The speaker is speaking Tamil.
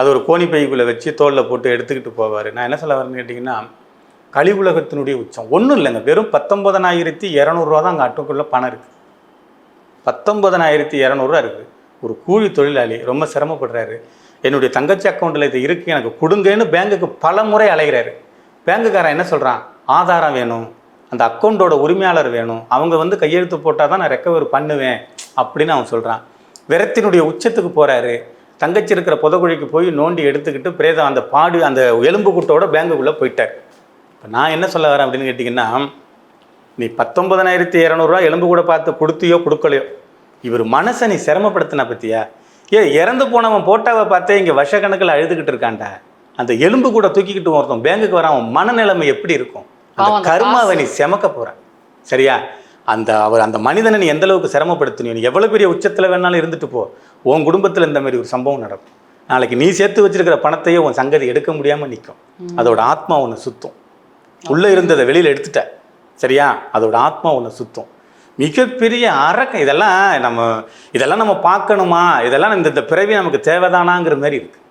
அது ஒரு கோணி பைக்குள்ளே வச்சு தோளில் போட்டு எடுத்துக்கிட்டு போவார். நான் என்ன சொல்ல வரேன்னு கேட்டிங்கன்னா, கலி உலகத்தினுடைய உச்சம் ஒன்றும் இல்லைங்க. வெறும் 19,200 தான் அங்கே அட்டுக்குள்ளே பணம் இருக்குது. 19,200 இருக்குது. ஒரு கூலி தொழிலாளி ரொம்ப சிரமப்படுறாரு. என்னுடைய தங்கச்சி அக்கௌண்ட்டில் இது இருக்குது, எனக்கு கொடுங்கன்னு பேங்குக்கு பல முறை அலைகிறாரு. பேங்குக்காரன் என்ன சொல்கிறான், ஆதாரம் வேணும், அந்த அக்கௌண்ட்டோட உரிமையாளர் வேணும், அவங்க வந்து கையெழுத்து போட்டால் தான் நான் ரெக்கவர் பண்ணுவேன் அப்படின்னு அவன் சொல்கிறான். விரத்தினுடைய உச்சத்துக்கு போகிறாரு. தங்கச்சி இருக்கிற புதக்குழிக்கு போய் நோண்டி எடுத்துக்கிட்டு பிரேதம் அந்த அந்த எலும்பு கூட்டோட பேங்குக்குள்ளே போயிட்டார். இப்போ நான் என்ன சொல்ல வரேன் அப்படின்னு கேட்டிங்கன்னா, நீ 19,200 எலும்பு கூட பார்த்து கொடுத்தியோ கொடுக்கலையோ, இவர் மனசை நீ சிரமப்படுத்தின பற்றியா? இறந்து போனவன் போட்டாவை பார்த்தே இங்கே வருஷக்கணக்கில் அழுதுகிட்டு இருக்கான்டா. அந்த எலும்பு கூட தூக்கிக்கிட்டு ஒருத்தன் பேங்குக்கு வர அவன் மனநிலைமை எப்படி இருக்கும்? அந்த கர்மாவை நீ செமக்க போற. சரியா? அந்த மனிதனை நீ எந்த அளவுக்கு சிரமப்படுத்தினியோ, நீ எவ்வளோ பெரிய உச்சத்தில் வேணாலும் இருந்துட்டு போ, உன் குடும்பத்தில் இந்த மாதிரி ஒரு சம்பவம் நடக்கும். நாளைக்கு நீ சேர்த்து வச்சிருக்கிற பணத்தையே உன் சங்கதி எடுக்க முடியாமல் நிற்கும். அதோட ஆத்மா உன்னை சுத்தம். உள்ளே இருந்ததை வெளியில் எடுத்துட்ட. சரியா? அதோட ஆத்மா உன்னை சுத்தம். மிகப்பெரிய அரக்கம். இதெல்லாம் நம்ம பார்க்கணுமா? இதெல்லாம் இந்த பிறவி நமக்கு தேவைதானாங்கிற மாதிரி இருக்குது.